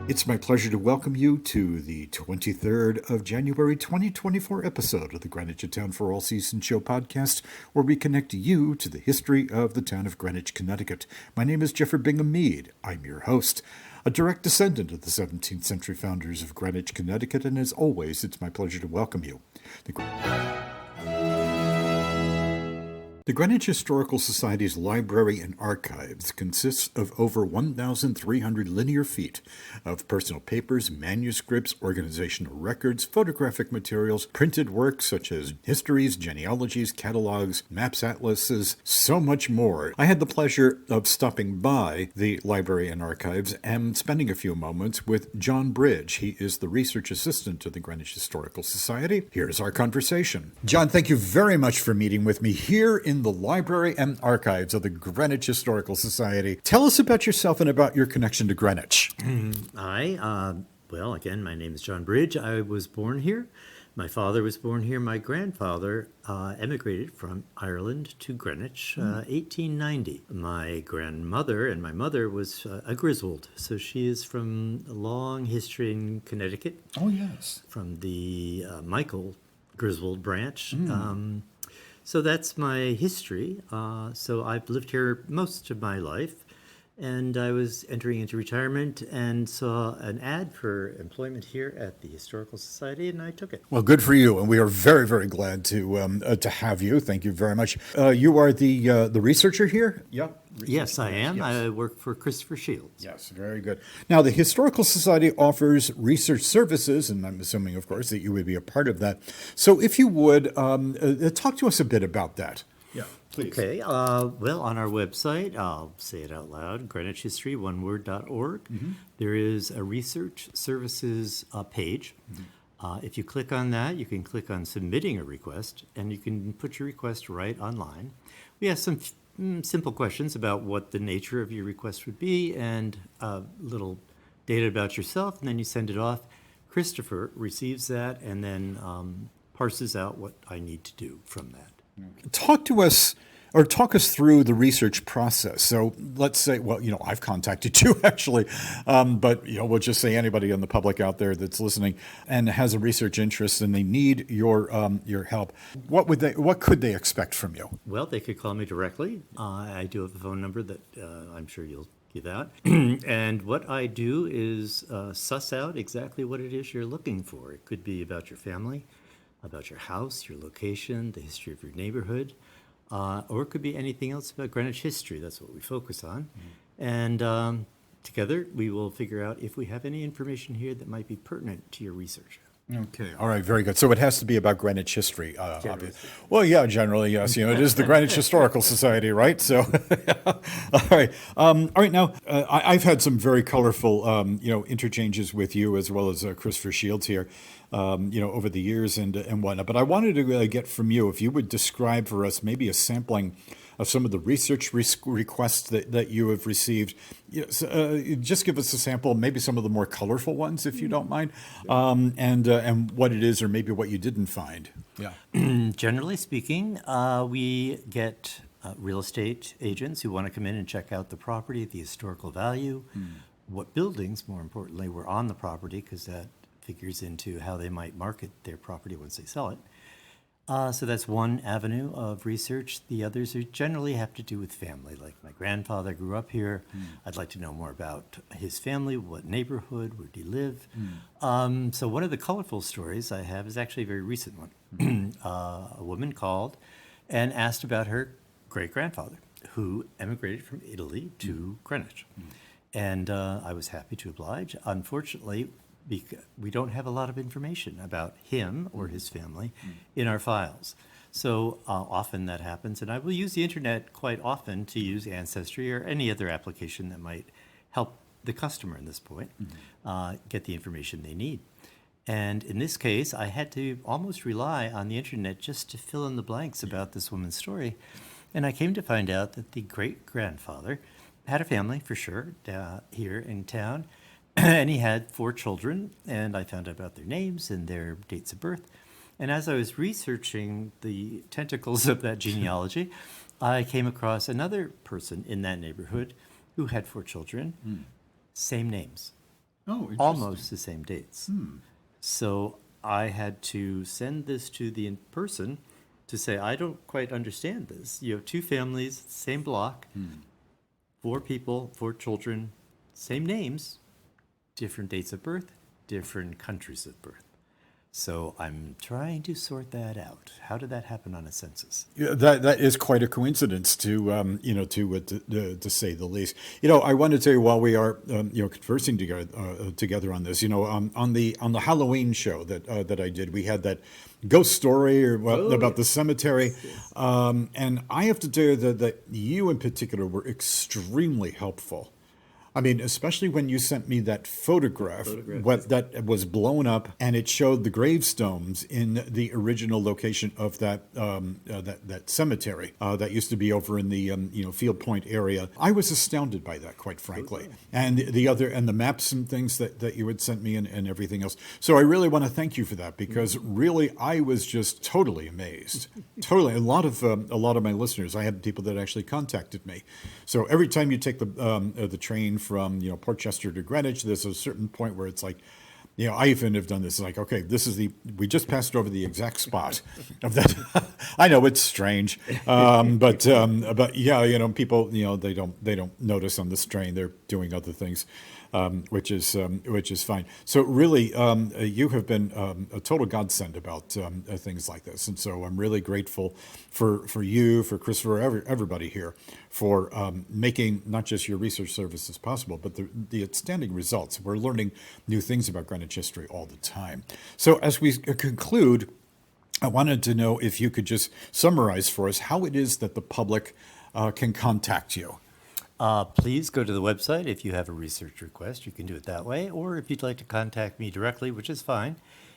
It's my pleasure to welcome you to the 23rd of January 2024 episode of the Greenwich, a Town for All Seasons show podcast, where we connect you to the history of the town of Greenwich, Connecticut. My name is Jeffery Bingham Mead. I'm your host, a direct descendant of the 17th century founders of Greenwich, Connecticut, and as always, it's my pleasure to welcome you. The Greenwich Historical Society's library and archives consists of over 1,300 linear feet of personal papers, manuscripts, organizational records, photographic materials, printed works such as histories, genealogies, catalogs, maps, atlases, so much more. I had the pleasure of stopping by the library and archives and spending a few moments with John Bridge. He is the research assistant to the Greenwich Historical Society. Here's our conversation. John, thank you very much for meeting with me here in the library and archives of the Greenwich Historical Society. Tell us about yourself and about your connection to Greenwich. Well, again, my name is John Bridge. I was born here. My father was born here. My grandfather emigrated from Ireland to Greenwich, 1890. My grandmother and my mother was a Griswold, so she is from a long history in Connecticut. Oh, yes. From the Michael Griswold branch. So that's my history. So I've lived here most of my life, and I was entering into retirement and saw an ad for employment here at the Historical Society, and I took it. Well, good for you, and we are very, very glad to have you. Thank you very much. You are the researcher here? Yeah. Yes, I am. Yes. I work for Christopher Shields. Yes, very good. Now, the Historical Society offers research services, and I'm assuming, of course, that you would be a part of that. So if you would, talk to us a bit about that. Yeah, please. Okay. Well, on our website, I'll say it out loud, greenwichhistory.org, there is a research services page. If you click on that, you can click on submitting a request, and you can put your request right online. We have some simple questions about what the nature of your request would be and a little data about yourself, and then you send it off. Christopher receives that and then parses out what I need to do from that. Talk us through the research process. So let's say, well, I've contacted you actually, but we'll just say anybody in the public out there that's listening and has a research interest and they need your help. What could they expect from you? Well, they could call me directly. I do have a phone number that I'm sure you'll give out. And what I do is suss out exactly what it is you're looking for. It could be about your family, about your house, your location, the history of your neighborhood. Or it could be anything else about Greenwich history. That's what we focus on. And together, we will figure out if we have any information here that might be pertinent to your research. Okay. All right. Very good. So it has to be about Greenwich history. Obviously. Well, yeah, generally, yes. It is the Greenwich Historical Society, right? So, all right. All right. Now, I've had some very colorful, interchanges with you as well as Christopher Shields here, over the years and whatnot. But I wanted to get from you, if you would describe for us maybe a sampling of some of the research requests that you have received. Just give us a sample, maybe some of the more colorful ones, if you don't mind, and what it is or maybe what you didn't find. Yeah. Generally speaking, we get real estate agents who want to come in and check out the property, the historical value, what buildings, more importantly, were on the property, because that figures into how they might market their property once they sell it. So that's one avenue of research. The others are generally have to do with family. Like my grandfather grew up here. I'd like to know more about his family, what neighborhood, where did he live. So one of the colorful stories I have is actually a very recent one. A woman called and asked about her great-grandfather, who emigrated from Italy to Greenwich. And I was happy to oblige. Unfortunately, we don't have a lot of information about him or his family in our files. So often that happens, and I will use the internet quite often to use Ancestry or any other application that might help the customer in this point get the information they need. And in this case, I had to almost rely on the internet just to fill in the blanks about this woman's story. And I came to find out that the great-grandfather had a family, for sure, here in town. And he had 4 children, and I found out about their names and their dates of birth. And as I was researching the tentacles of that genealogy, I came across another person in that neighborhood who had 4 children, same names. Oh, interesting. almost the same dates. So I had to send this to the person to say, I don't quite understand this. You have two families, same block, 4 people, 4 children, same names, different dates of birth, different countries of birth. So I'm trying to sort that out. How did that happen on a census? Yeah, that is quite a coincidence to say the least. I want to tell you while we are conversing together on this. On the Halloween show that I did, we had that ghost story about the cemetery, and I have to tell you that you in particular were extremely helpful. I mean, especially when you sent me that photograph that was blown up, and it showed the gravestones in the original location of that cemetery that used to be over in the Field Point area. I was astounded by that, quite frankly, and the maps and things that you had sent me and everything else. So I really want to thank you for that, because really I was just totally amazed. Totally, a lot of my listeners, I had people that actually contacted me. So every time you take the train from Portchester to Greenwich, there's a certain point where it's like, I even have done this. It's like, okay, we just passed over the exact spot of that. I know it's strange, but yeah, people, they don't notice on this train. They're doing other things, which is fine. So really, you have been a total godsend about things like this, and so I'm really grateful for you, for Christopher, everybody here, for making not just your research services possible, but the outstanding results. We're learning new things about Greenwich history all the time. So as we conclude, I wanted to know if you could just summarize for us how it is that the public can contact you. Please go to the website. If you have a research request, you can do it that way. Or if you'd like to contact me directly, which is fine,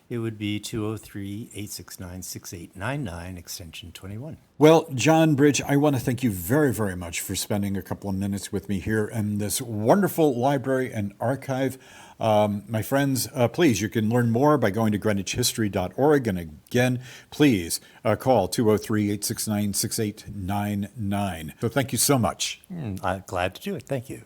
it would be 203-869-6899, extension 21. Well, John Bridge, I want to thank you very, very much for spending a couple of minutes with me here in this wonderful library and archive. My friends, please, you can learn more by going to greenwichhistory.org. And again, please call 203-869-6899. So thank you so much. I'm glad to do it. Thank you.